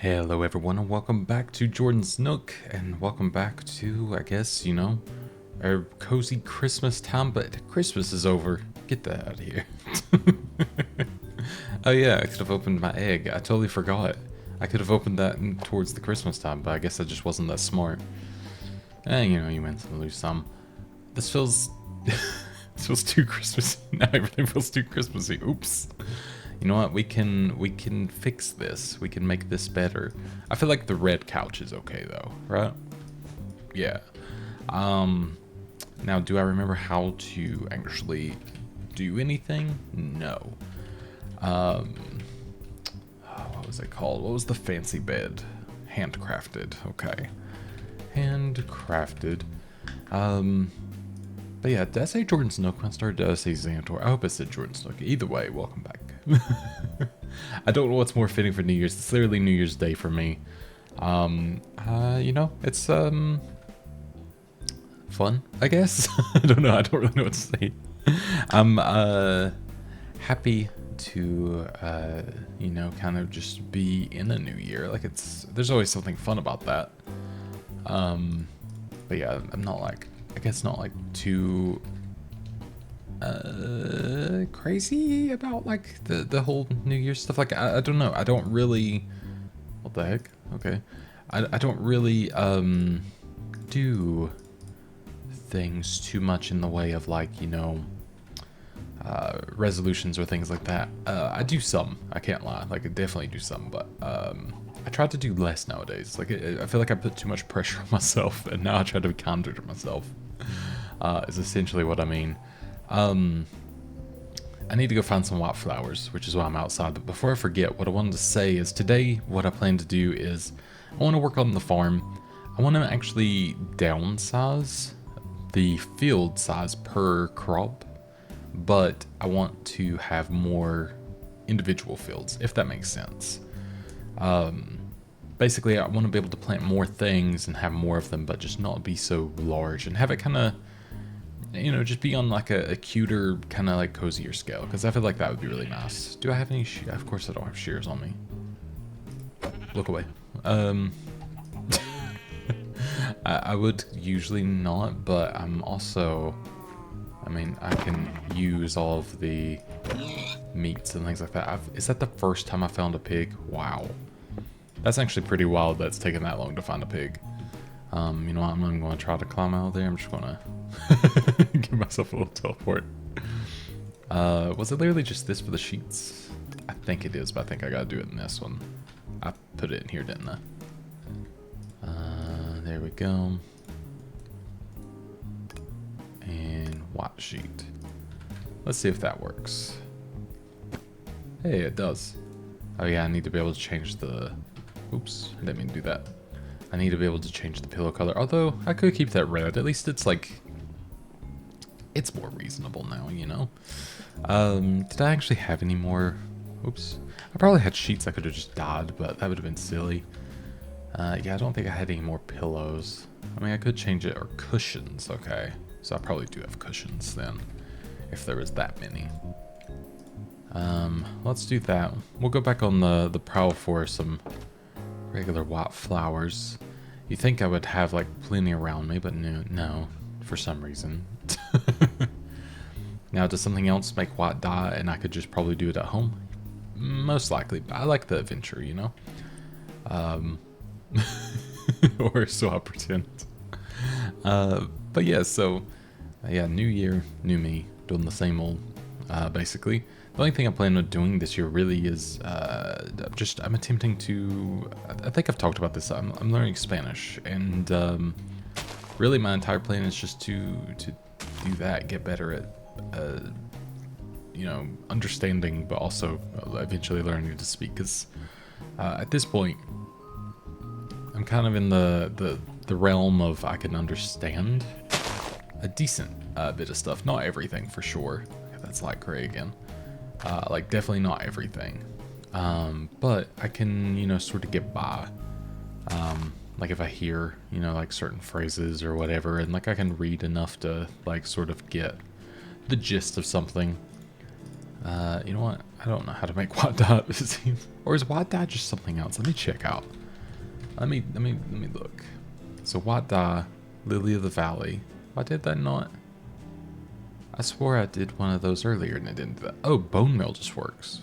Hello everyone and welcome back to Jordan's Nook and welcome back to, I guess, our cozy Christmas time, but Christmas is over. Get that out of here. Oh yeah, I could have opened my egg. I totally forgot. I could have opened that towards the Christmas time, but I guess I just wasn't that smart. You win some, lose some. This feels... this feels too Christmassy. Now everything feels too Christmassy. Oops. You know what? We can fix this. We can make this better. I feel like the red couch is okay though, right? Yeah. Now do I remember how to actually do anything? No. What was it called? What was the fancy bed? Handcrafted. Okay. Handcrafted. But yeah, did I say Jordan's Nook when I started? Did I say Xantor? I hope I said Jordan's Nook. Either way, welcome back. I don't know what's more fitting for New Year's. It's literally New Year's Day for me. It's fun, I guess. I don't know. I don't really know what to say. I'm happy to kind of just be in a new year. Like there's always something fun about that. But yeah, I'm not like, I guess not like too crazy about like the whole New Year's stuff. Like I don't know. I don't really, what the heck? Okay. I don't really do things too much in the way of like, resolutions or things like that. I do some, I can't lie. Like I definitely do some, but I try to do less nowadays. Like I feel like I put too much pressure on myself, and now I try to be kinder to myself. Is essentially what I mean. I need to go find some white flowers, which is why I'm outside. But before I forget, what I wanted to say is today, what I plan to do is I want to work on the farm. I want to actually downsize the field size per crop, but I want to have more individual fields, if that makes sense. Basically, I want to be able to plant more things and have more of them, but just not be so large and have it kind of, just be on like a cuter, kind of like cozier scale, because I feel like that would be really nice. Do I have any shears? Of course I don't have shears on me. Look away. I would usually not, but I'm also, I can use all of the meats and things like that. Is that the first time I found a pig? Wow. That's actually pretty wild that it's taken that long to find a pig. You know what, I'm not even going to try to climb out of there. I'm just going to give myself a little teleport. Was it literally just this for the sheets? I think it is, but I think I got to do it in this one. I put it in here, didn't I? There we go. And white sheet. Let's see if that works. Hey, it does. Oh yeah, I need to be able to change the... Oops, I didn't mean to do that. I need to be able to change the pillow color. Although, I could keep that red. At least it's like... It's more reasonable now, Did I actually have any more... Oops. I probably had sheets I could have just dyed, but that would have been silly. Yeah, I don't think I had any more pillows. I could change it. Or cushions, okay. So I probably do have cushions then. If there was that many. Let's do that. We'll go back on the prowl for some regular white flowers. You think I would have like plenty around me, but no, for some reason. Now, does something else make white dye and I could just probably do it at home? Most likely, but I like the adventure, or so I pretend. But yeah, so yeah, new year, new me, doing the same old, basically. The only thing I plan on doing this year really is I'm attempting to, I think I've talked about this, I'm learning Spanish, and really my entire plan is just to do that, get better at understanding, but also eventually learning to speak, because at this point I'm kind of in the realm of I can understand a decent bit of stuff, not everything for sure. That's like gray again. Like definitely not everything, but I can sort of get by. Like if I hear like certain phrases or whatever, and like I can read enough to like sort of get the gist of something. You know what? I don't know how to make white dye. Or is white dye just something else? Let me check out. Let me look. So white dye, Lily of the Valley. Why did that not? I swore I did one of those earlier and it didn't do that. Oh, bone meal just works.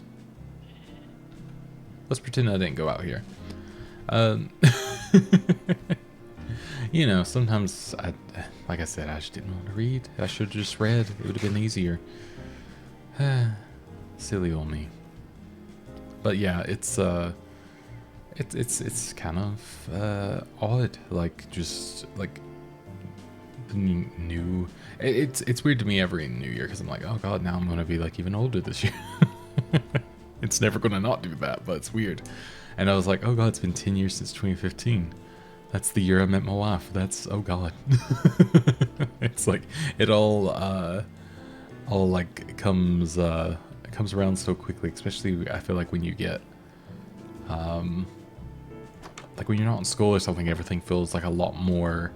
Let's pretend I didn't go out here. You know, sometimes like I said, I just didn't want to read. I should have just read. It would have been easier. Silly old me. But yeah, it's kind of odd. Like just like new. It's weird to me every New Year because I'm like, oh god, now I'm gonna be like even older this year. It's never gonna not do that, but it's weird. And I was like, oh god, it's been 10 years since 2015. That's the year I met my wife. That's, oh god. It's like it all like comes around so quickly, especially I feel like when you get like when you're not in school or something, everything feels like a lot more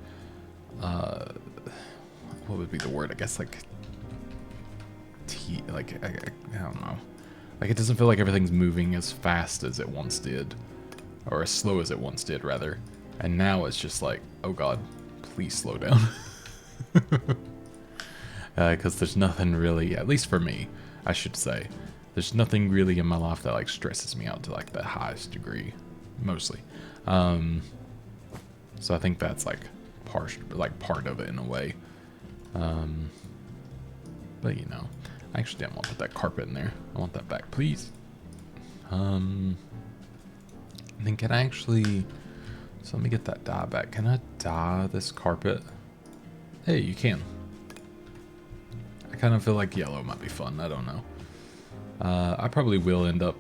what would be the word? I guess like I don't know. Like it doesn't feel like everything's moving as fast as it once did, or as slow as it once did rather. And now it's just like, oh god, please slow down. Because there's nothing really, at least for me, I should say, there's nothing really in my life that like stresses me out to like the highest degree, mostly. So I think that's like part of it in a way. But you know, I actually didn't want to put that carpet in there. I want that back, please. And then can I actually, so let me get that dye back. Can I dye this carpet? Hey, you can. I kind of feel like yellow might be fun. I don't know. I probably will end up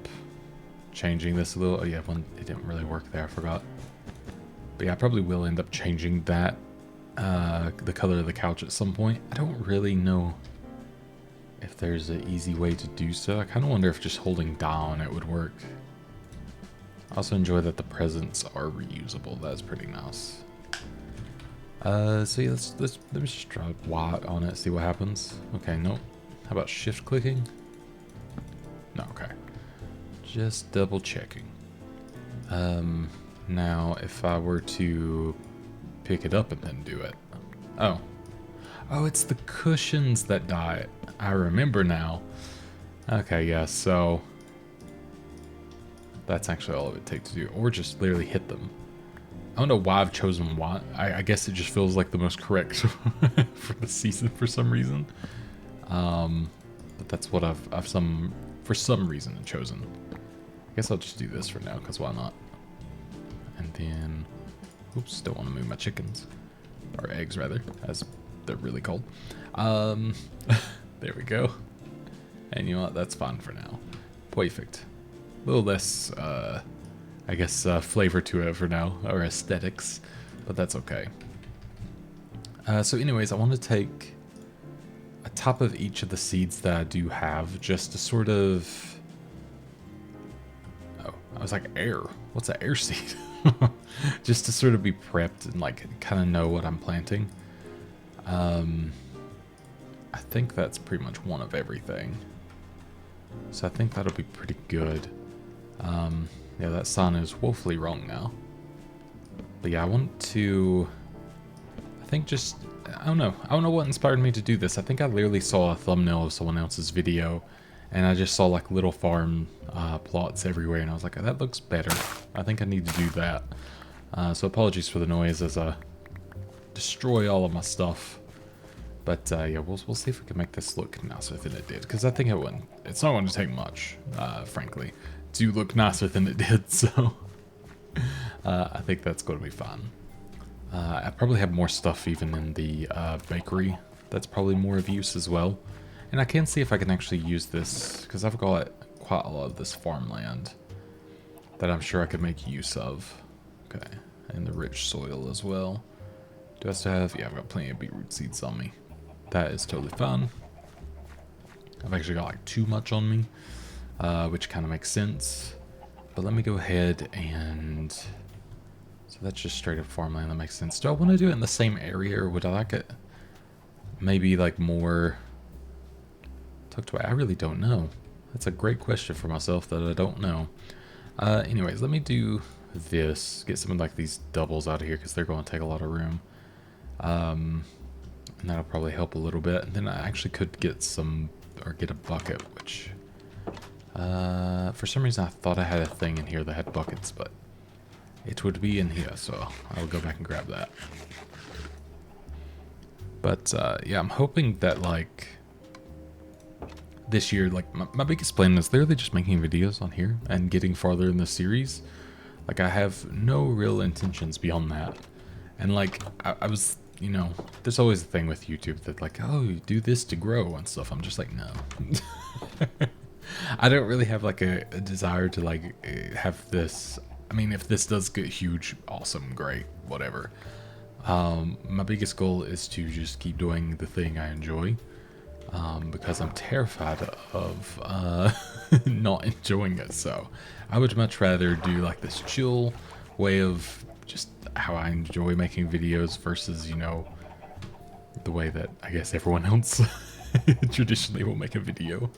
changing this a little. Oh yeah, it didn't really work there. I forgot. But yeah, I probably will end up changing that, the color of the couch at some point. I don't really know if there's an easy way to do so. I kind of wonder if just holding down it would work. I also enjoy that the presents are reusable. That's pretty nice. So yeah, let me just try white on it, see what happens. Okay, no. How about shift clicking? No, okay. Just double checking. Now if I were to pick it up and then do it. Oh. Oh, it's the cushions that dye it. I remember now. Okay, yeah, so that's actually all it would take to do. Or just literally hit them. I don't know why I've chosen white. I guess it just feels like the most correct for the season for some reason. But that's what I've for some reason chosen. I guess I'll just do this for now, because why not? And then, oops, don't want to move my chickens. Or eggs, rather, as they're really cold. There we go. And you know what? That's fine for now. Perfect. A little less, I guess, flavor to it for now, or aesthetics, but that's okay. So anyways, I want to take a top of each of the seeds that I do have, just to sort of... Oh, I was like, air. What's an air seed? Just to sort of be prepped and like kind of know what I'm planting. I think that's pretty much one of everything. So I think that'll be pretty good. Yeah, that sign is woefully wrong now. But yeah, I want to... I think just... I don't know what inspired me to do this. I think I literally saw a thumbnail of someone else's video, and I just saw like little farm plots everywhere, and I was like, oh, that looks better. I think I need to do that. So apologies for the noise as I destroy all of my stuff. But yeah, we'll see if we can make this look nicer than it did, because I think it wouldn't. It's not going to take much, frankly, to look nicer than it did. So I think that's going to be fun. I probably have more stuff even in the bakery. That's probably more of use as well. And I can see if I can actually use this, because I've got quite a lot of this farmland that I'm sure I could make use of. Okay, and the rich soil as well. Do I still have? Yeah, I've got plenty of beetroot seeds on me. That is totally fine. I've actually got like too much on me, which kind of makes sense. But let me go ahead and... So that's just straight up farmland, that makes sense. Do I want to do it in the same area, or would I like it maybe like more tucked away? I really don't know. That's a great question for myself that I don't know. Anyways, let me do this. Get some of like these doubles out of here because they're going to take a lot of room. And that'll probably help a little bit. And then I actually could get some, or get a bucket, which for some reason I thought I had a thing in here that had buckets, but it would be in here, so I'll go back and grab that. But yeah, I'm hoping that like this year, like my biggest plan is literally just making videos on here and getting farther in the series. Like I have no real intentions beyond that. And like I was, you know, there's always a thing with YouTube that like, oh, you do this to grow and stuff. I'm just like, no. I don't really have like a desire to like have this. I mean, if this does get huge, awesome, great, whatever. My biggest goal is to just keep doing the thing I enjoy. Because I'm terrified of not enjoying it. So I would much rather do like this chill way of just how I enjoy making videos versus, you know, the way that I guess everyone else traditionally will make a video.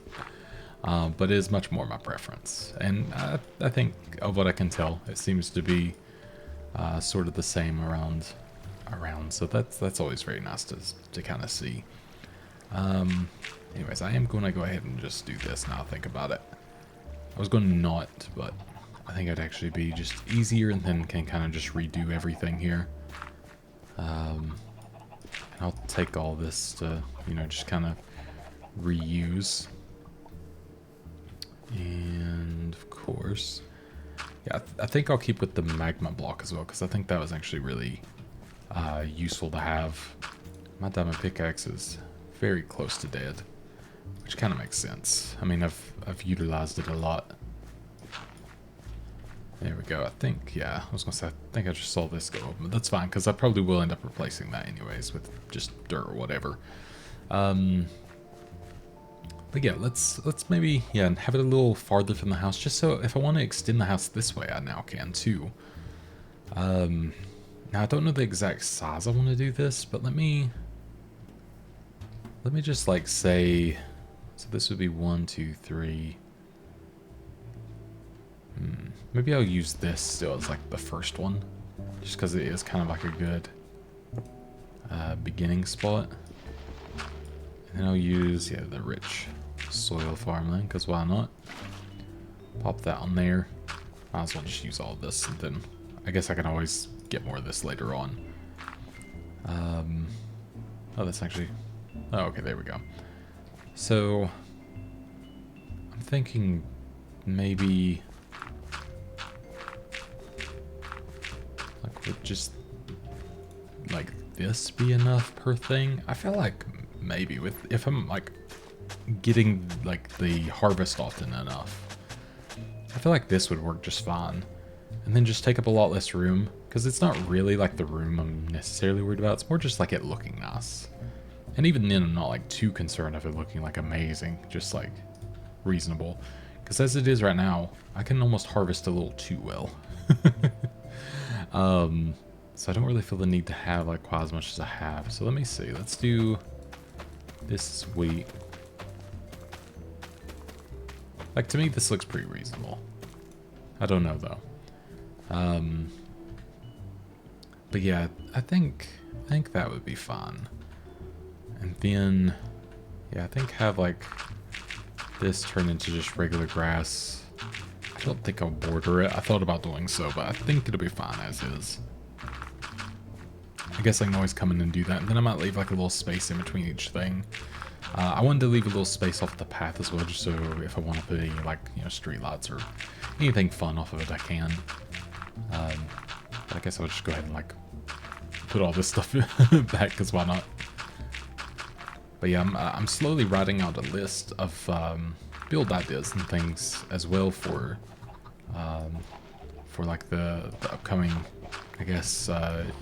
But it is much more my preference. And I think of what I can tell, it seems to be sort of the same around. So that's always very nice to kind of see. Anyways, I am going to go ahead and just do this now. Think about it. I was going to not, but I think it'd actually be just easier, and then can kind of just redo everything here. And I'll take all this to, you know, just kind of reuse. And of course, yeah, I think I'll keep with the magma block as well, because I think that was actually really useful to have. My diamond pickaxe is very close to dead, which kind of makes sense. I mean, I've utilized it a lot. There we go. I think, yeah, I was gonna say, I think I just saw this go up, but that's fine, because I probably will end up replacing that anyways with just dirt or whatever. But yeah, let's maybe, yeah, have it a little farther from the house, just so if I want to extend the house this way, I now can too. Now I don't know the exact size I want to do this, but let me just like say, so this would be 1, 2, 3. Maybe I'll use this still as like the first one, just because it is kind of like a good beginning spot. And then I'll use, yeah, the rich soil farmland, because why not? Pop that on there. Might as well just use all of this, and then I guess I can always get more of this later on. Oh, that's actually... Oh, okay, there we go. So, I'm thinking maybe... like, would just... like, this be enough per thing? I feel like maybe with... if I'm, like, getting, like, the harvest often enough, I feel like this would work just fine. And then just take up a lot less room, because it's not really, like, the room I'm necessarily worried about. It's more just, like, it looking nice. And even then, I'm not, like, too concerned of it looking, like, amazing. Just, like, reasonable. Because as it is right now, I can almost harvest a little too well. So I don't really feel the need to have, like, quite as much as I have. So let me see. Let's do this wheat. Like, to me, this looks pretty reasonable. I don't know, though. But yeah, I think that would be fun. And then, yeah, I think have like this turn into just regular grass. I don't think I'll border it. I thought about doing so, but I think it'll be fine as is. I guess I can always come in and do that. And then I might leave like a little space in between each thing. I wanted to leave a little space off the path as well, just so if I want to put any like, you know, street lights or anything fun off of it, I can. But I guess I'll just go ahead and like put all this stuff back, because why not? But yeah, I'm slowly writing out a list of build ideas and things as well for like the upcoming, I guess,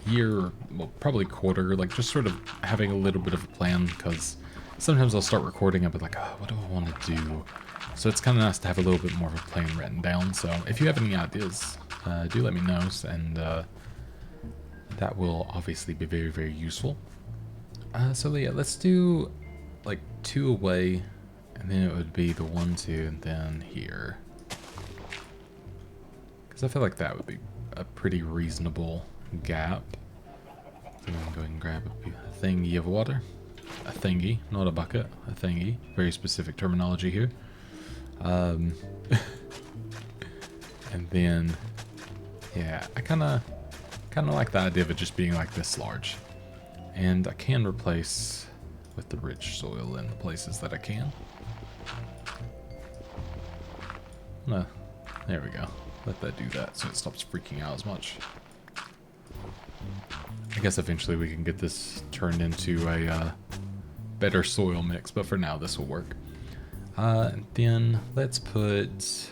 year, well, probably quarter, like just sort of having a little bit of a plan, because sometimes I'll start recording, I'll be like, oh, what do I want to do? So it's kind of nice to have a little bit more of a plan written down. So if you have any ideas, do let me know, and that will obviously be very, very useful. So yeah, let's do like 2 away, And then it would be the 1, 2, and then here. Because I feel like that would be a pretty reasonable gap. So I'm going to go ahead and grab a thingy of water. A thingy, not a bucket, a thingy. Very specific terminology here. And then, yeah, I kind of like the idea of it just being like this large. And I can replace with the rich soil in the places that I can. No, there we go. Let that do that so it stops freaking out as much. I guess eventually we can get this turned into a better soil mix, but for now this will work. And then let's put,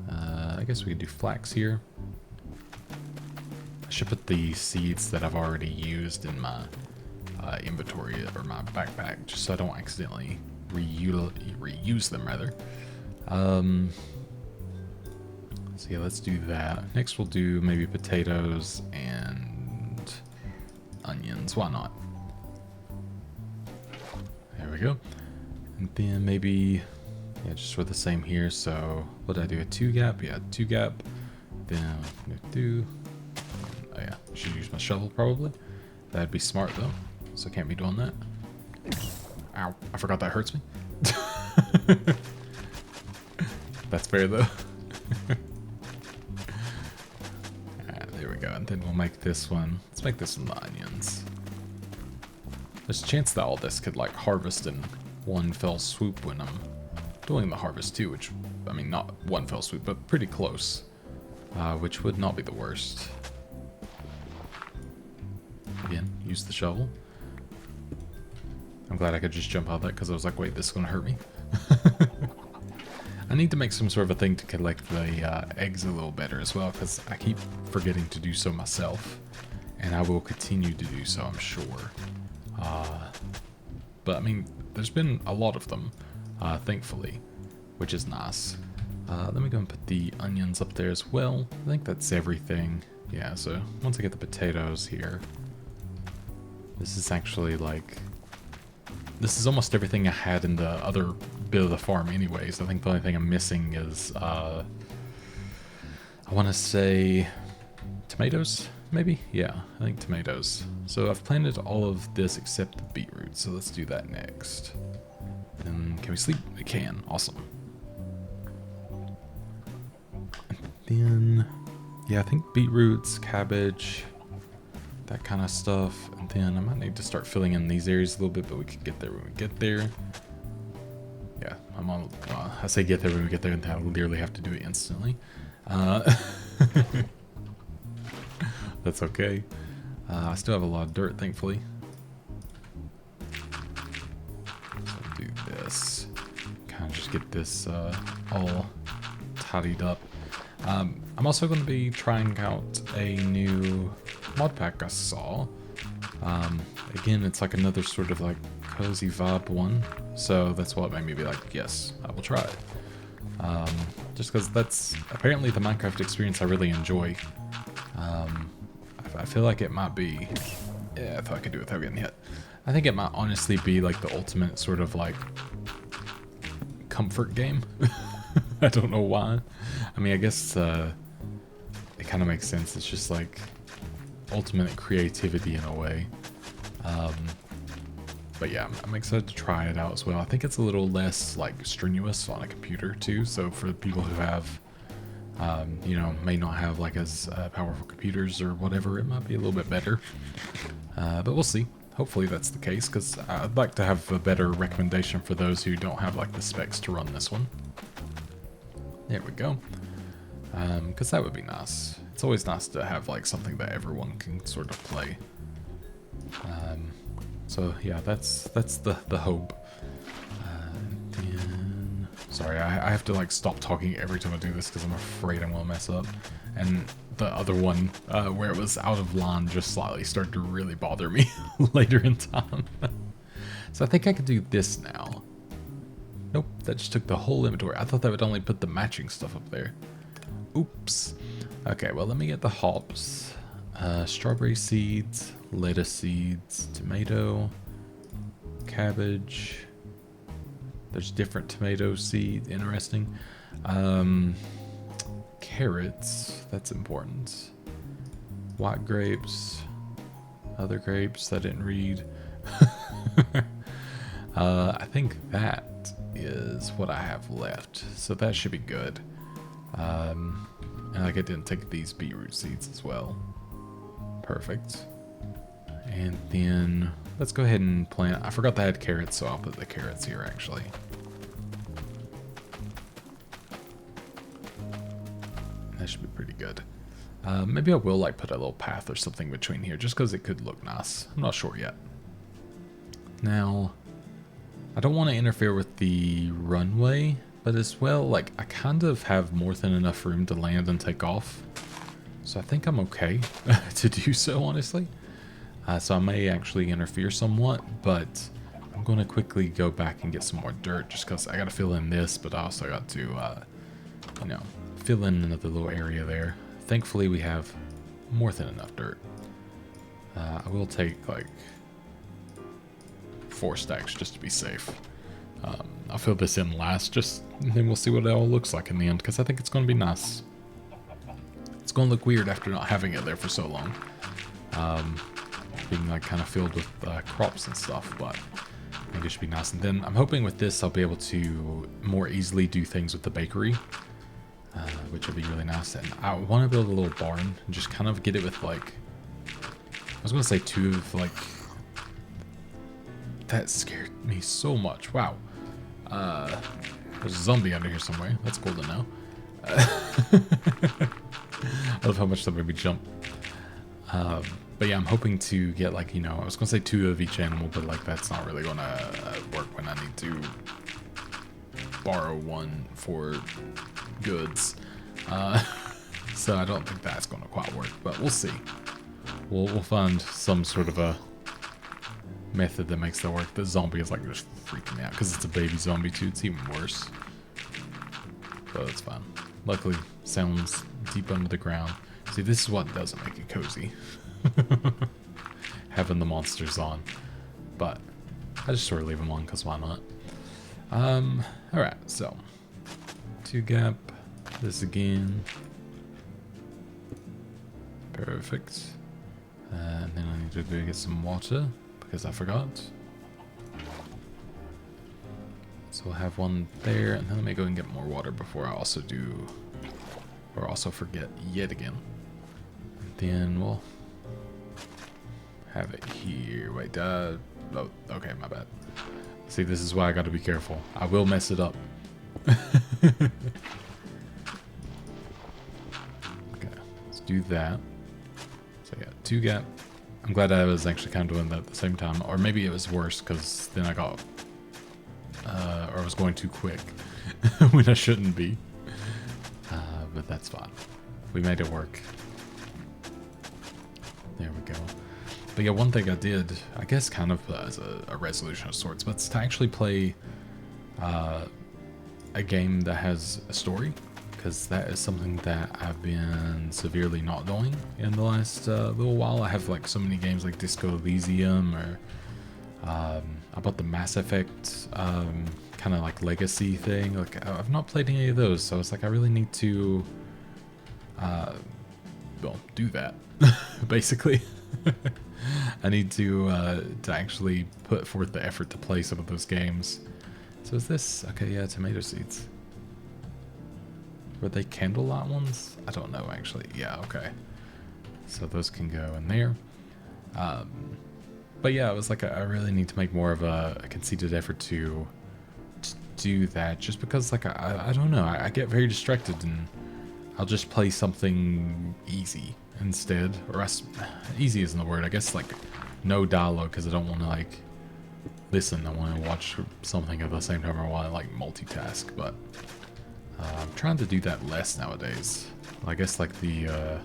I guess we could do flax here. I should put the seeds that I've already used in my inventory or my backpack, just so I don't accidentally reuse them rather. So yeah, let's do that. Next we'll do maybe potatoes and onions. Why not? There we go. And then maybe, yeah, just for the same here. So what did I do? A 2 gap? Yeah, 2 gap. Then oh yeah, I should use my shovel probably. That'd be smart though. So I can't be doing that. Ow, I forgot that hurts me. That's fair though. There we go, and then we'll make this one. Let's make this one the onions. There's a chance that all this could like harvest in one fell swoop when I'm doing the harvest too, which, I mean, not one fell swoop, but pretty close, which would not be the worst. Again, use the shovel. I'm glad I could just jump out of that because I was like, wait, this is going to hurt me. I need to make some sort of a thing to collect the eggs a little better as well, because I keep forgetting to do so myself, and I will continue to do so, I'm sure. But I mean, there's been a lot of them, thankfully, which is nice. Let me go and put the onions up there as well. I think that's everything. Yeah, so once I get the potatoes here, this is actually like, this is almost everything I had in the other bit of the farm anyways. I think the only thing I'm missing is, I want to say tomatoes, maybe? Yeah, I think tomatoes. So I've planted all of this except the beetroot, so let's do that next. And can we sleep? We can, awesome. And then, yeah, I think beetroots, cabbage, that kind of stuff. And then I might need to start filling in these areas a little bit, but we can get there when we get there. Yeah, I'm on, I say get there when we get there, and I literally have to do it instantly. That's okay. I still have a lot of dirt, thankfully. So do this. Kind of just get this all tidied up. I'm also going to be trying out a new Modpack I saw. Again, it's like another sort of like cozy vibe one. So that's what made me be like, yes, I will try it. Just because that's apparently the Minecraft experience I really enjoy. I feel like it might be, yeah, I thought I could do it without getting hit. I think it might honestly be like the ultimate sort of like comfort game. I don't know why. I mean, I guess it kind of makes sense. It's just like ultimate creativity in a way. But yeah, I'm excited to try it out as well. I think it's a little less like strenuous on a computer too. So for people who have, you know, may not have like as powerful computers or whatever, it might be a little bit better. But we'll see. Hopefully that's the case, because I'd like to have a better recommendation for those who don't have like the specs to run this one. There we go. Because that would be nice. It's always nice to have like something that everyone can sort of play. So yeah, that's the hope. Then, sorry, I have to like stop talking every time I do this because I'm afraid I'm gonna mess up. And the other one where it was out of line just slightly started to really bother me later in time. So I think I could do this now. Nope, that just took the whole inventory. I thought that would only put the matching stuff up there. Oops. Okay, well, let me get the hops. Strawberry seeds, lettuce seeds, tomato, cabbage. There's different tomato seeds. Interesting. Carrots. That's important. White grapes. Other grapes. I didn't read. I think that is what I have left. So that should be good. And like I didn't take these beetroot seeds as well. Perfect. And then let's go ahead and plant. I forgot that I had carrots, so I'll put the carrots here actually. That should be pretty good. Maybe I will like put a little path or something between here just because it could look nice. I'm not sure yet. Now, I don't want to interfere with the runway, but as well, like I kind of have more than enough room to land and take off. So I think I'm okay to do so, honestly. So I may actually interfere somewhat, but I'm going to quickly go back and get some more dirt just because I got to fill in this, but I also got to, you know, fill in another little area there. Thankfully, we have more than enough dirt. I will take like 4 stacks just to be safe. I'll fill this in last, just and then we'll see what it all looks like in the end, because I think it's going to be nice. It's going to look weird after not having it there for so long. Being like kind of filled with crops and stuff, but I think it should be nice. And then I'm hoping with this I'll be able to more easily do things with the bakery, which will be really nice. And I want to build a little barn and just kind of get it with like, I was going to say 2 of like, that scared me so much. Wow. There's a zombie under here somewhere. That's cool to know. I love how much that made me jump. But yeah, I'm hoping to get like, you know, I was going to say 2 of each animal, but like that's not really going to work when I need to borrow 1 for goods. So I don't think that's going to quite work, but we'll see. We'll find some sort of a method that makes that work. The zombie is like just freaking me out because it's a baby zombie too. It's even worse. But it's fine. Luckily, sounds deep under the ground. See, this is what doesn't make it cozy. Having the monsters on. But I just sort of leave them on because why not? Alright, so 2 gap. This again. Perfect. And then I need to go get some water because I forgot. So we'll have 1 there, and then let me go and get more water before I also do, or also forget yet again. And then we'll have it here. Wait, oh, okay, my bad. See, this is why I gotta be careful. I will mess it up. Okay, let's do that. So yeah, 2 gap. I'm glad I was actually kind of doing that at the same time. Or maybe it was worse because then I got, or I was going too quick when I shouldn't be. But that's fine. We made it work. There we go. But yeah, one thing I did, I guess kind of as a resolution of sorts, but it's to actually play a game that has a story. Because that is something that I've been severely not doing in the last little while. I have like so many games like Disco Elysium, or I bought the Mass Effect kind of like legacy thing. Like I've not played any of those, so it's like I really need to well, do that basically. I need to actually put forth the effort to play some of those games. So is this okay? Yeah, tomato seeds. Were they candlelight ones? I don't know, actually. Yeah, okay. So those can go in there. But yeah, it was like I really need to make more of a conceited effort to do that. Just because, like, I don't know. I get very distracted and I'll just play something easy instead. Or easy isn't the word. I guess, like, no dialogue because I don't want to, like, listen. I want to watch something at the same time. I want to, like, multitask, but... I'm trying to do that less nowadays. I guess like the, I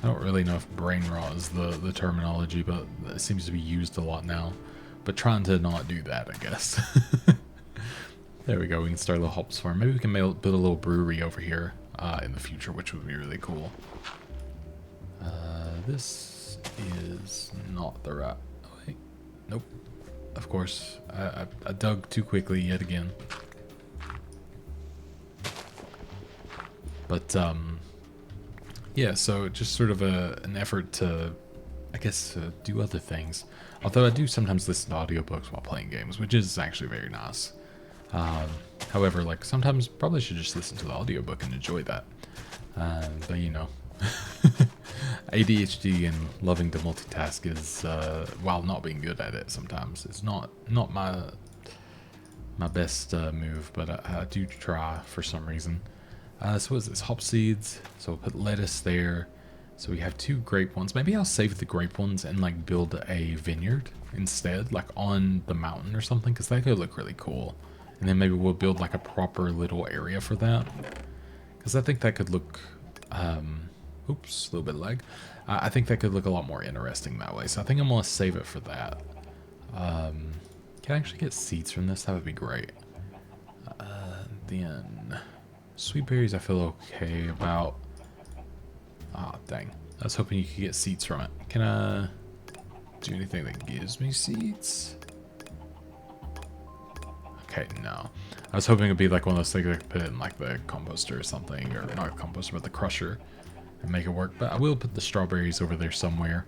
don't really know if brain rot is the terminology, but it seems to be used a lot now. But trying to not do that, I guess. There we go, we can start a little hops farm. Maybe we can build a little brewery over here in the future, which would be really cool. This is not the right, oh wait, nope. of course. I dug too quickly yet again. But, yeah, so just sort of an effort to, I guess, do other things. Although I do sometimes listen to audiobooks while playing games, which is actually very nice. However, like, sometimes probably should just listen to the audiobook and enjoy that. But, you know, ADHD and loving to multitask is, while not being good at it sometimes, it's not my best move, but I do try for some reason. So what is this? Hop seeds. So we'll put lettuce there. So we have 2 grape ones. Maybe I'll save the grape ones and like build a vineyard instead, like on the mountain or something, because that could look really cool. And then maybe we'll build like a proper little area for that, because I think that could look, oops, a little bit of lag. I think that could look a lot more interesting that way. So I think I'm gonna save it for that. Can I actually get seeds from this? That would be great. Then sweet berries I feel okay about. Ah, dang. I was hoping you could get seeds from it. Can I do anything that gives me seeds? Okay, no. I was hoping it'd be like one of those things I could put in like the composter or something, or not the composter, but the crusher, and make it work. But I will put the strawberries over there somewhere.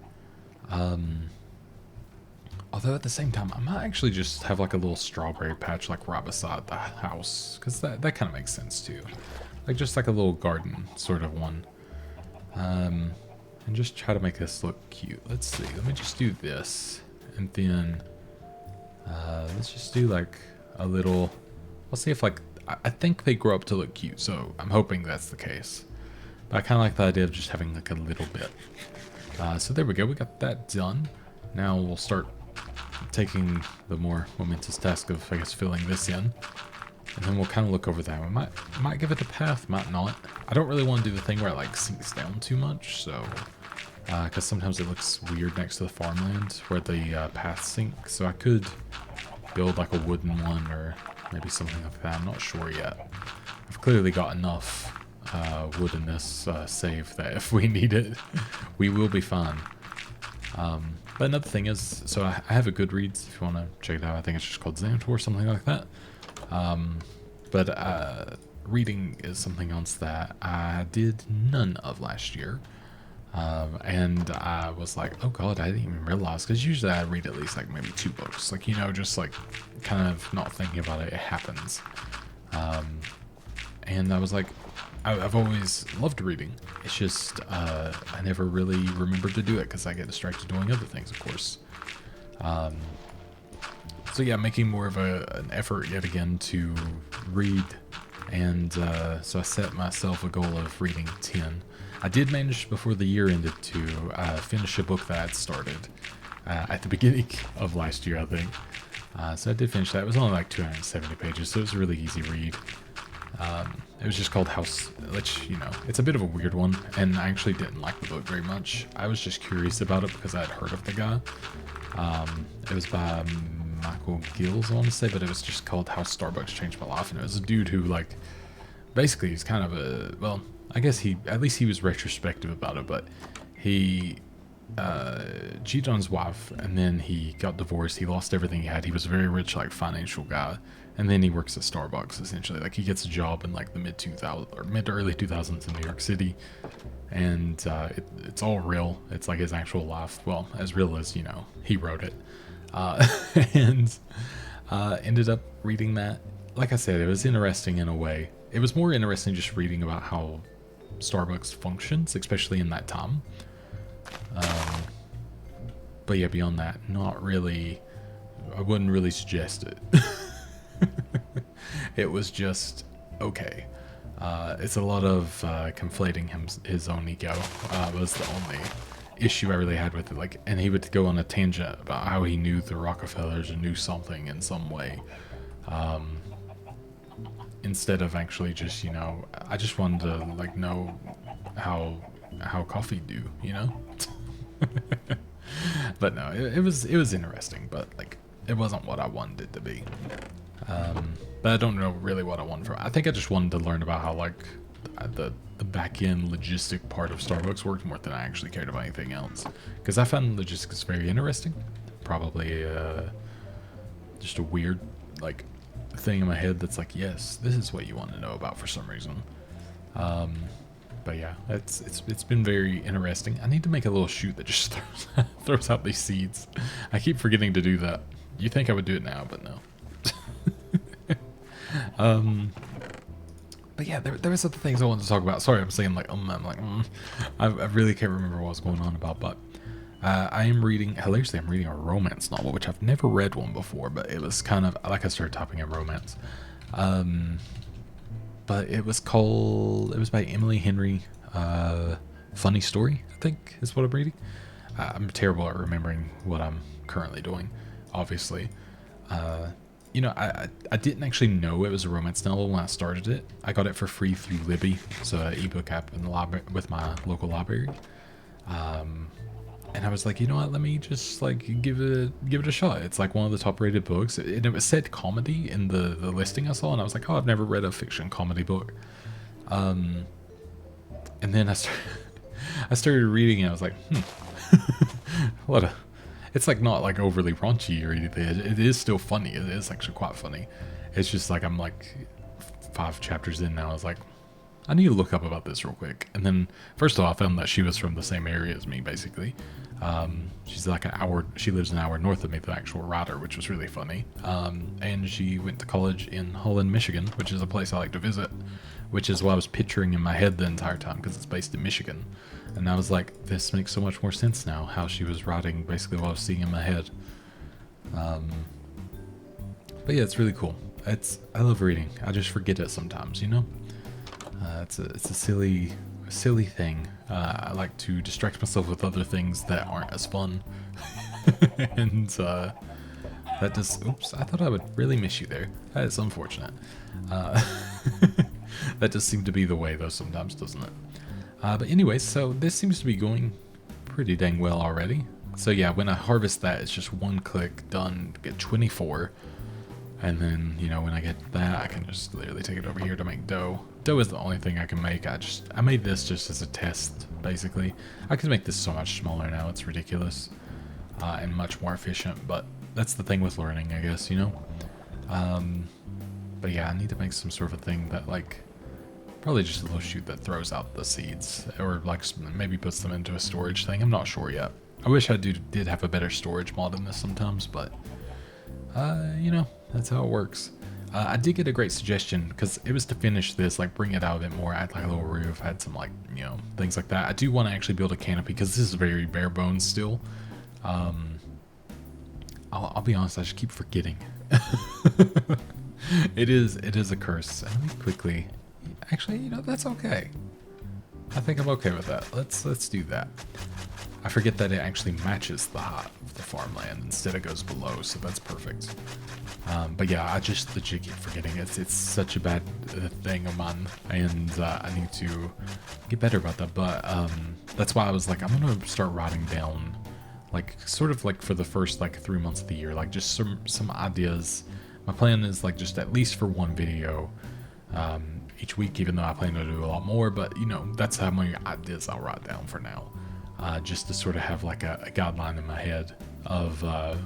Although at the same time, I might actually just have like a little strawberry patch like right beside the house, because that kind of makes sense too. Like just like a little garden sort of one. And just try to make this look cute. Let's see. Let me just do this, and then let's just do like a little. I'll see if like I think they grow up to look cute, so I'm hoping that's the case. But I kind of like the idea of just having like a little bit. So there we go. We got that done. Now we'll start taking the more momentous task of, I guess, filling this in. And then we'll kind of look over that. We might give it a path, might not. I don't really want to do the thing where it like sinks down too much, so because sometimes it looks weird next to the farmland where the path sinks. So I could build like a wooden one or maybe something like that. I'm not sure yet. I've clearly got enough wood in this save that if we need it, we will be fine. But another thing is, so I have a Goodreads if you want to check it out. I think it's just called Xantor or something like that. But reading is something else that I did none of last year. And I was like, oh god, I didn't even realize, because usually I read at least like maybe 2 books, like, you know, just like kind of not thinking about it, it happens. And I was like, I've always loved reading. It's just I never really remembered to do it because I get distracted doing other things, of course. So yeah, making more of an effort yet again to read, and so I set myself a goal of reading 10. I did manage before the year ended to finish a book that I'd started at the beginning of last year, I think. So I did finish that. It was only like 270 pages, so it was a really easy read. It was just called House, which, you know, it's a bit of a weird one, and I actually didn't like the book very much. I was just curious about it because I had heard of the guy. It was by Michael Gills, I want to say, but it was just called How Starbucks Changed My Life, and it was a dude who, like, basically he's kind of a, well, I guess at least he was retrospective about it, but he cheated on his wife, and then he got divorced. He lost everything he had. He was a very rich, like, financial guy, and then he works at Starbucks, essentially. Like, he gets a job in like the mid to early 2000s in New York City, and it's all real. It's like his actual life, well, as real as, you know, he wrote it. And ended up reading that. Like I said, it was interesting in a way. It was more interesting just reading about how Starbucks functions, especially in that time. But yeah, beyond that, not really. I wouldn't really suggest it. It was just okay. It's a lot of conflating his own ego. Was the only issue I really had with it. Like, and he would go on a tangent about how he knew the Rockefellers or knew something in some way. Instead of actually just, you know, I just wanted to like know how coffee do, you know. But no, it was interesting, but like it wasn't what I wanted it to be. But I don't know really what I wanted from it. I think I just wanted to learn about how like the back end logistic part of Starbucks worked more than I actually cared about anything else. Because I found logistics very interesting. Probably just a weird like thing in my head that's like, yes, this is what you want to know about for some reason. But yeah, it's been very interesting. I need to make a little chute that just throws out these seeds. I keep forgetting to do that. You think I would do it now, but no. But yeah, there was other things I wanted to talk about. Sorry, I'm saying like, I'm like, I really can't remember what was going on about, but I am reading, hilariously, I'm reading a romance novel, which I've never read one before, but it was kind of, like I started typing in romance. But it was by Emily Henry, Funny Story, I think is what I'm reading. I'm terrible at remembering what I'm currently doing, obviously. You know, I didn't actually know it was a romance novel when I started it. I got it for free through Libby, so an ebook app in the library with my local library. And I was like, you know what? Let me just like give it a shot. It's like one of the top rated books. It said comedy in the listing I saw, and I was like, oh, I've never read a fiction comedy book. And then I started reading it. I was like, it's like not like overly raunchy or anything. It is still funny. It is actually quite funny. It's just like I'm like 5 chapters in now. I was like, I need to look up about this real quick. And then first of all, I found that she was from the same area as me, basically. She's like she lives an hour north of me, the actual writer, which was really funny. And she went to college in Holland, Michigan, which is a place I like to visit, which is what I was picturing in my head the entire time because it's based in Michigan. And I was like, this makes so much more sense now, how she was writing basically what I was seeing in my head. But yeah, it's really cool. I love reading. I just forget it sometimes, you know? It's a silly thing. I like to distract myself with other things that aren't as fun. And that just, oops, I thought I would really miss you there. That is unfortunate. That just seemed to be the way though sometimes, doesn't it? But anyway, so this seems to be going pretty dang well already. So yeah, when I harvest that, it's just one click, done, get 24. And then, you know, when I get that, I can just literally take it over here to make dough. Dough is the only thing I can make. I made this just as a test, basically. I can make this so much smaller now, it's ridiculous. And much more efficient, but that's the thing with learning, I guess, you know? But yeah, I need to make some sort of a thing that, like, probably just a little chute that throws out the seeds, or like maybe puts them into a storage thing. I'm not sure yet. I wish I did have a better storage mod in this sometimes, but you know, that's how it works. I did get a great suggestion because it was to finish this, like bring it out a bit more, add like a little roof, add some like, you know, things like that. I do want to actually build a canopy because this is very bare bones still. I'll be honest, I just keep forgetting. It is a curse. Let me quickly, actually, you know, that's okay. I think I'm okay with that. Let's do that. I forget that it actually matches the height of the farmland instead it goes below, so that's perfect. But yeah, I just legit keep forgetting. It's such a bad thing of mine, and I need to get better about that. But that's why I was like, I'm gonna start writing down, like sort of like for the first like 3 months of the year, like just some ideas. My plan is like just at least for one video each week, even though I plan to do a lot more. But you know, that's how many ideas I'll write down for now. Just to sort of have like a guideline in my head of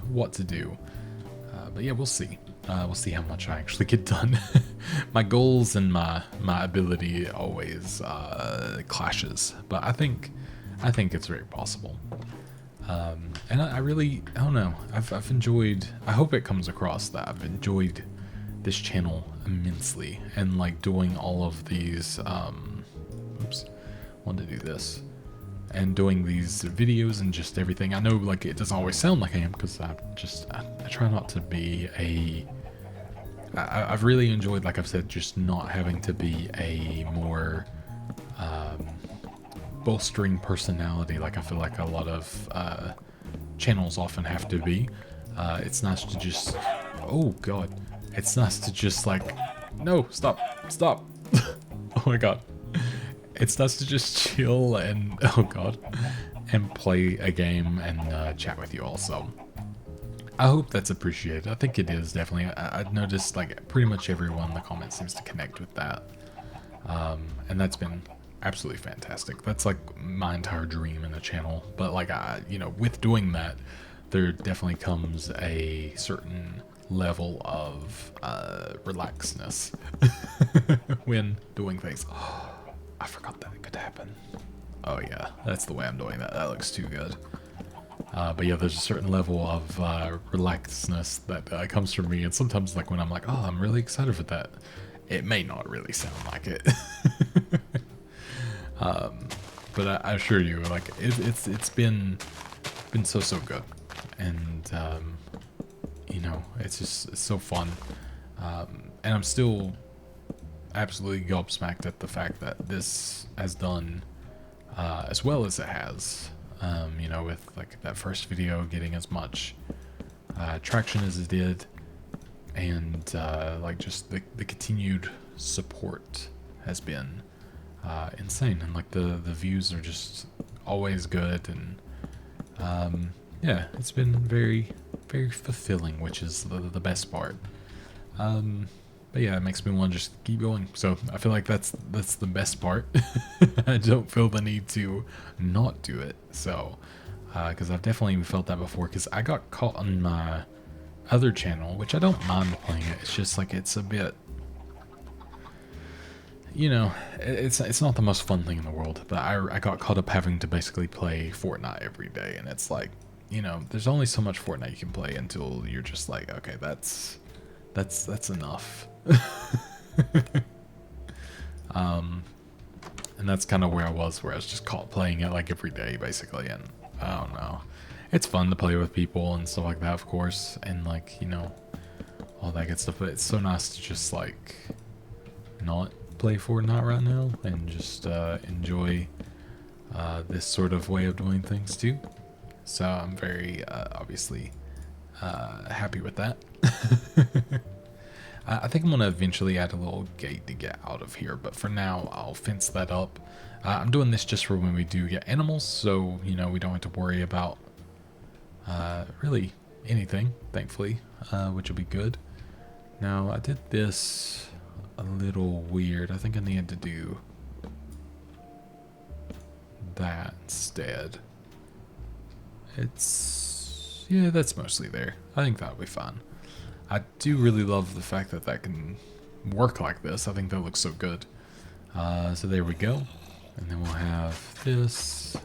what to do. But yeah, we'll see. We'll see how much I actually get done. My goals and my ability always clashes, but I think it's very possible. And I don't know. I've enjoyed. I hope it comes across that I've enjoyed this channel immensely, and like doing all of these. Oops, wanted to do this. And doing these videos and just everything. I know like it doesn't always sound like I am because I try not to be I've really enjoyed, like I've said, just not having to be a more bolstering personality like I feel like a lot of channels often have to be. It's nice to just, oh god, it's nice to just like, no, stop. Oh my god. It's nice to just chill and, oh god, and play a game and chat with you all. So I hope that's appreciated. I think it is, definitely. I've noticed like pretty much everyone in the comments seems to connect with that. And that's been absolutely fantastic. That's like my entire dream in the channel. But like, you know, with doing that, there definitely comes a certain level of relaxedness when doing things. Oh, I forgot that could happen. Oh yeah, that's the way I'm doing that. That looks too good. But yeah, there's a certain level of relaxedness that comes from me, and sometimes like when I'm like, oh, I'm really excited for that, it may not really sound like it. But I assure you, like it's been so good, and you know, it's so fun, and I'm still absolutely gobsmacked at the fact that this has done as well as it has. You know, with like that first video getting as much traction as it did, and like just the continued support has been insane, and like the views are just always good, and yeah, it's been very fulfilling, which is the best part. But yeah, it makes me want to just keep going. So I feel like that's the best part. I don't feel the need to not do it. So, because I've definitely felt that before. Because I got caught on my other channel, which I don't mind playing it. It's just like it's a bit, you know, it's not the most fun thing in the world. But I got caught up having to basically play Fortnite every day, and it's like, you know, there's only so much Fortnite you can play until you're just like, okay, that's enough. And that's kind of where I was just caught playing it like every day basically, and I don't know, it's fun to play with people and stuff like that, of course, and like, you know, all that good stuff, but it's so nice to just like not play Fortnite right now and just enjoy this sort of way of doing things too. So I'm very obviously happy with that. I think I'm going to eventually add a little gate to get out of here, but for now, I'll fence that up. I'm doing this just for when we do get animals, so, you know, we don't have to worry about really anything, thankfully, which will be good. Now, I did this a little weird. I think I needed to do that instead. Yeah, that's mostly there. I think that'll be fine. I do really love the fact that that can work like this. I think that looks so good. So there we go. And then we'll have this.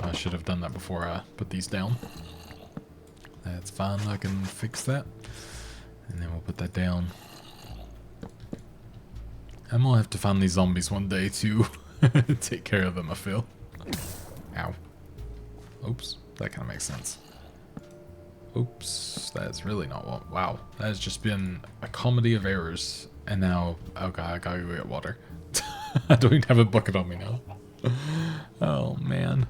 I should have done that before I put these down. That's fine. I can fix that. And then we'll put that down. I'm going to have to find these zombies one day to take care of them, I feel. Ow. Oops. That kind of makes sense. Oops, that's really not what. Wow, that has just been a comedy of errors. And now, okay, I gotta go get water. I don't even have a bucket on me now. Oh man.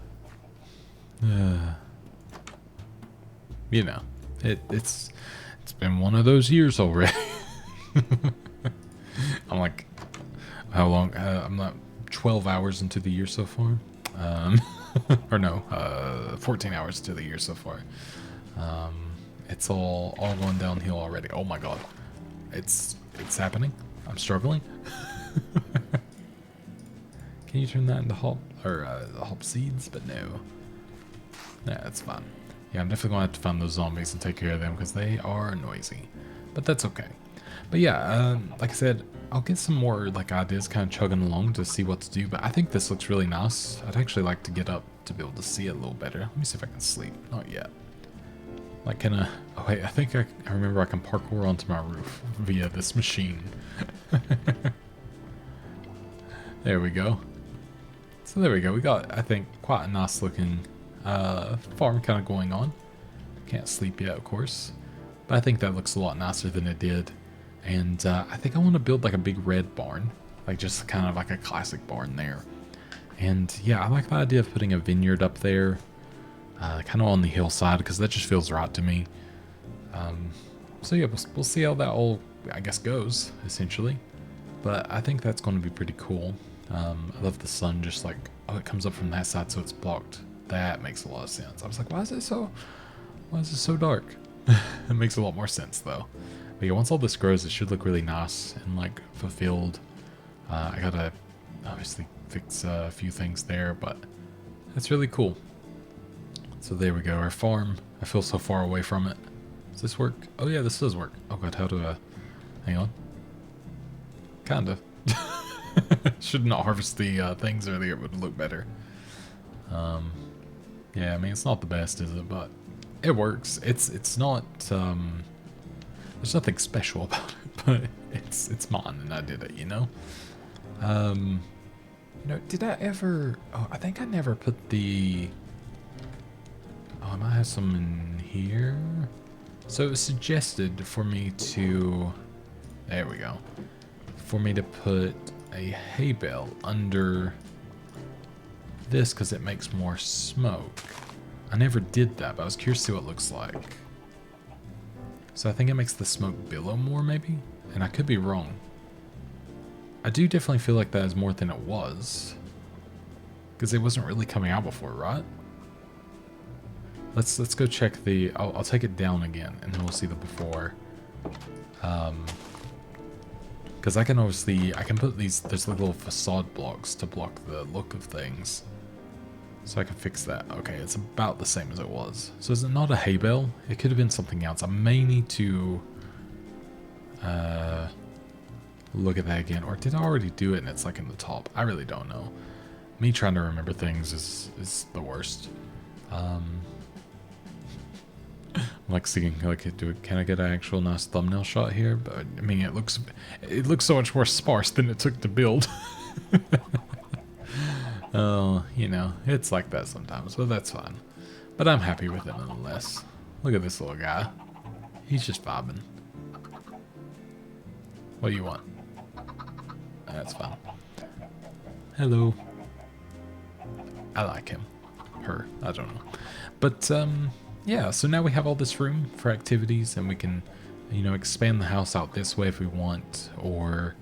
You know, it's been one of those years already. I'm like, how long? I'm not 12 hours into the year so far. Or no, 14 hours into the year so far. It's all going downhill already. Oh my god, it's happening. I'm struggling. Can you turn that into hop or hop seeds? But no, that's fine. Yeah, I'm definitely gonna have to find those zombies and take care of them because they are noisy. But that's okay. But yeah, like I said, I'll get some more like ideas kind of chugging along to see what to do. But I think this looks really nice. I'd actually like to get up to be able to see it a little better. Let me see if I can sleep. Not yet. Like, can I... Oh, wait, I think I remember I can parkour onto my roof via this machine. There we go. So there we go. We got, I think, quite a nice looking farm kind of going on. Can't sleep yet, of course. But I think that looks a lot nicer than it did. And I think I want to build like a big red barn. Like just kind of like a classic barn there. And yeah, I like the idea of putting a vineyard up there. Kind of on the hillside because that just feels right to me. So yeah, we'll see how that all, I guess, goes, essentially. But I think that's going to be pretty cool. I love the sun just like, oh, it comes up from that side so it's blocked. That makes a lot of sense. I was like, why is it so dark? It makes a lot more sense though. But yeah, once all this grows, it should look really nice and like fulfilled. I gotta obviously fix a few things there, but it's really cool. So there we go, our farm. I feel so far away from it. Does this work? Oh yeah, this does work. Oh god, how do I... Hang on. Kinda. Should not harvest the things earlier, it would look better. Yeah, I mean, it's not the best, is it? But it works. It's not, there's nothing special about it, but it's mine, and I did it, you know? You know, did I ever... Oh, I think I never put the... Oh, I might have some in here. So it was suggested for me to... There we go. For me to put a hay bale under this because it makes more smoke. I never did that, but I was curious to see what it looks like. So I think it makes the smoke billow more, maybe? And I could be wrong. I do definitely feel like that is more than it was. Because it wasn't really coming out before, right? Let's go check the... I'll take it down again, and then we'll see the before. Because I can obviously... I can put these... There's little facade blocks to block the look of things. So I can fix that. Okay, it's about the same as it was. So is it not a hay bale? It could have been something else. I may need to... look at that again. Or did I already do it and it's like in the top? I really don't know. Me trying to remember things is the worst. I'm like seeing like can I get an actual nice thumbnail shot here? But I mean it looks so much more sparse than it took to build. Oh, you know, it's like that sometimes, but that's fine. But I'm happy with it nonetheless. Look at this little guy. He's just vibing. What do you want? That's fine. Hello. I like him. Her. I don't know. But, yeah, so now we have all this room for activities, and we can, you know, expand the house out this way if we want, or,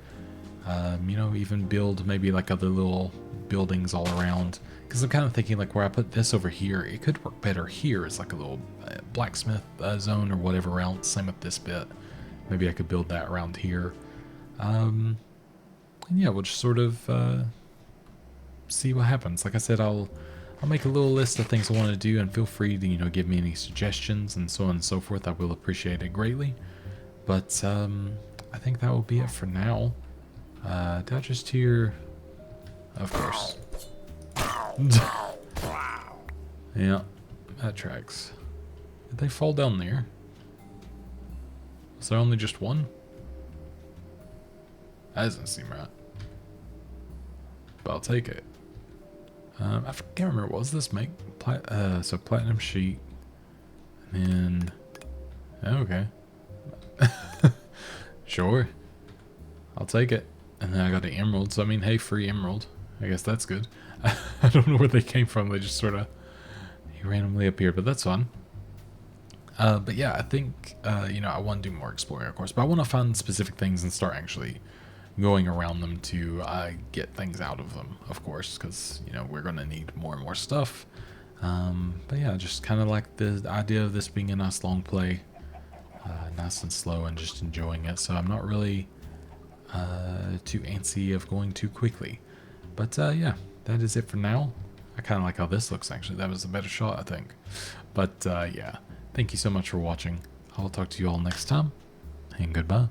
you know, even build maybe like other little buildings all around. Because I'm kind of thinking like where I put this over here, it could work better here as like a little blacksmith zone or whatever else. Same with this bit. Maybe I could build that around here. And yeah, we'll just sort of see what happens. Like I said, I'll make a little list of things I want to do, and feel free to, you know, give me any suggestions and so on and so forth. I will appreciate it greatly. But I think that will be it for now. Did I just hear? Of course. Yeah, that tracks. Did they fall down there? Was there only just one? That doesn't seem right. But I'll take it. I can't remember, what does this make? So platinum sheet. And then... Okay. Sure. I'll take it. And then I got an emerald, so I mean, hey, free emerald. I guess that's good. I don't know where they came from. They just sort of randomly appeared, but that's fun. But yeah, I think, you know, I want to do more exploring, of course, but I want to find specific things and start actually going around them to get things out of them, of course, because, you know, we're going to need more and more stuff. But yeah, just kind of like the idea of this being a nice long play, nice and slow, and just enjoying it. So I'm not really too antsy of going too quickly. But yeah, that is it for now. I kind of like how this looks, actually. That was a better shot, I think. But yeah, thank you so much for watching. I'll talk to you all next time, and goodbye.